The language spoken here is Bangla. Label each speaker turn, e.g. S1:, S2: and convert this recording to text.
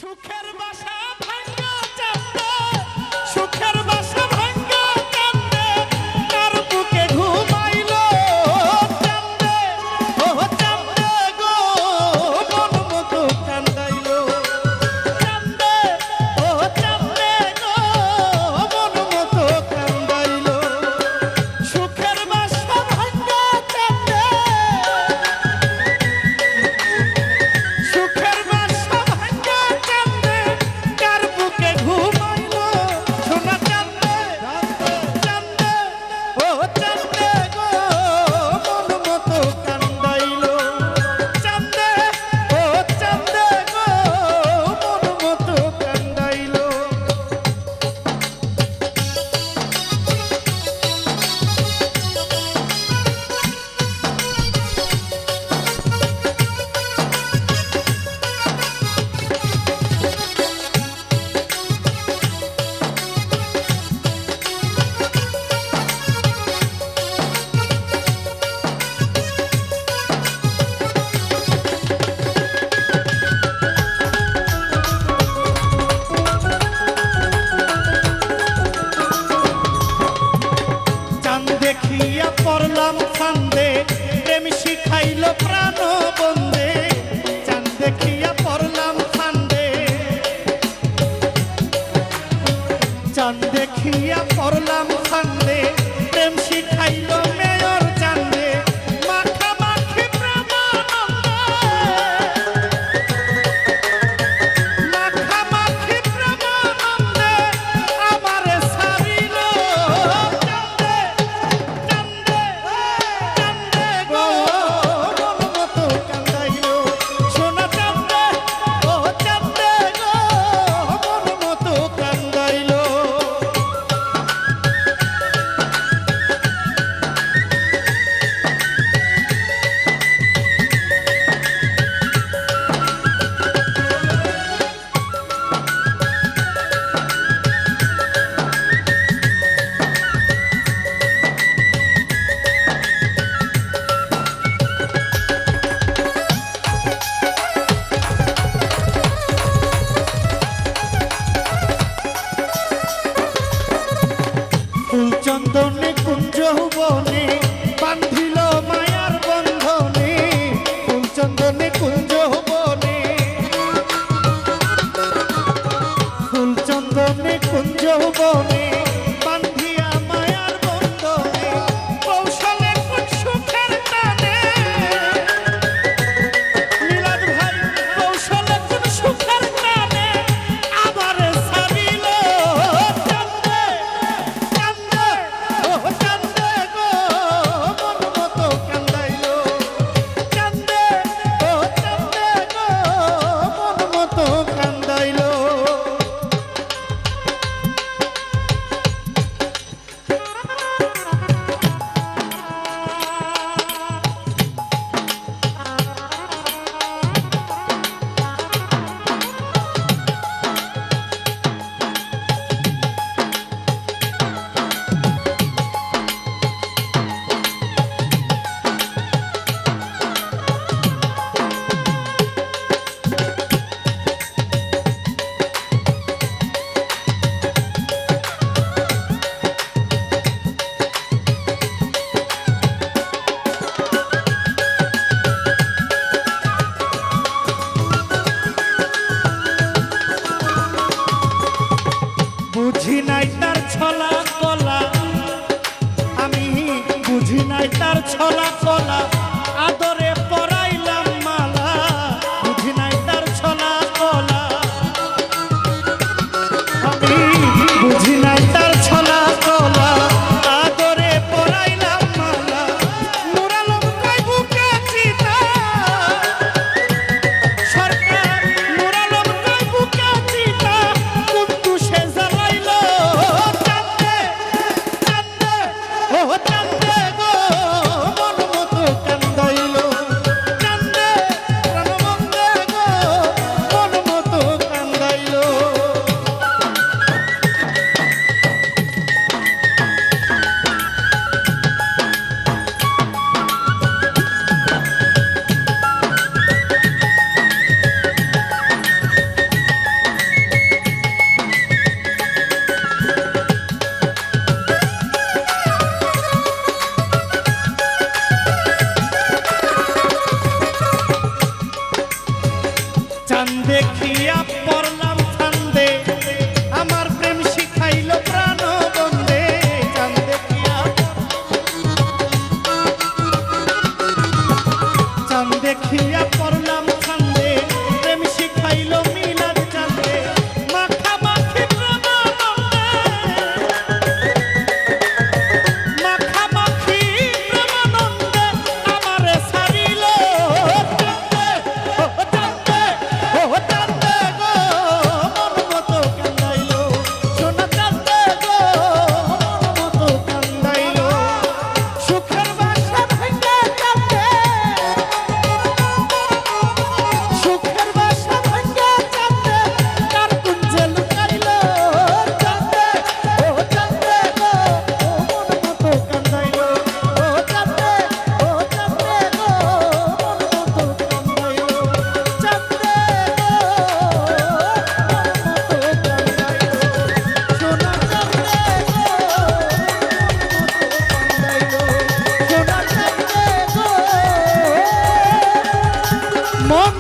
S1: সুখের বাসা ভাঙা চাঁদে, সুখের বাসা ভাঙা চাঁদে, কার বুকে ঘুমাইলো চাঁদে, ও চাঁদে গো মন মতো কান্দাইলো চাঁদে, ও চাঁদে গো মন মতো কান্দাইলো। সুখের বাসা ভাঙা চাঁদে, সুখের বাসা ভাঙা চাঁদে, কার বুকে ঘুমাইলো সোনা চাঁদে, চাঁদে ও চাঁদে গো মন মতো কান্দাইলো চাঁদে, ও চাঁদে গো মন মতো কান্দাইলো। চাঁদ দেখিয়া পড়লাম ফান্দে, প্রেম শিখাইল প্রাণ বন্দে। চাঁদ দেখিয়া পড়লাম ফান্দে, চাঁদ দেখিয়া পড়লাম ফান্দে, প্রেম শিখাইল মেয়র চাঁদে। মাখামাখি প্রেমানন্দে, মাখামাখি প্রেমানন্দে আমারে ছাড়িল চাঁদে, চাঁদে চাঁদে গো মন মতো কান্দাইলো সোনা চাঁদে, ও চাঁদে গো মন মতো কান্দাইলো। ফুলচন্দনে কুঞ্জ বনে বান্ধিল মায়ার বন্ধনে, ফুলচন্দনে কুঞ্জ বনে, ফুলচন্দনে কুঞ্জ বনে বান্ধিয়া মায়ার বন্ধনে। কৌশলে কোন সুখের টানে, মিলাদ ভাই কৌশলে কোন সুখের টানে আবারে ছাড়িল চাঁদে, চাঁদে ও চাঁদে গো মন মতো কান্দাইলো চাঁদে, ও চাঁদে গো মন মতো কান্দাইলো। বুঝি নাই তার ছলা কলা, আমি বুঝি নাই তার ছলা কলা, আদরে পরাইলাম মালা। বুঝি নাই তার ছলা কলা, আমি বুঝি নাই তার ছলা কলা, আদরে পরাইলাম মালা। নুরালম কই বুকে চিতা সরকার, নুরালম কই বুকে চিতা কুন্দু সে জ্বালাইলো চাঁদে, চাঁদে ও চাঁদে গো মন মতো দেখিয়া পড়লাম ফান্দে আমার প্রেম শিখাইলো প্রাণ বন্দে চাঁদ দেখিয়া পড়লাম ফান্দে প্রেম শিখাইলো মিলাদ চাঁদে মাখামাখি প্রেমানন্দে মাখামাখি প্রেমানন্দে আমারে ছাড়িল চাঁদে ও চাঁদে ও চাঁদে গো মন মতো কান্দাইলো সোনা চাঁদে গো মন মতো কান্দাইলো সুখের বাসা ভেঙে চাঁদে সুখের বাসা ভেঙে চাঁদে কার কুঞ্জে লুকাইলো চাঁদে ও চাঁদে গো মন মতো কান্দাইলো ও চাঁদে গো মন মতো কান্দাইলো চাঁদে গো মন মতো কান্দাইলো সোনা চাঁদে গো মন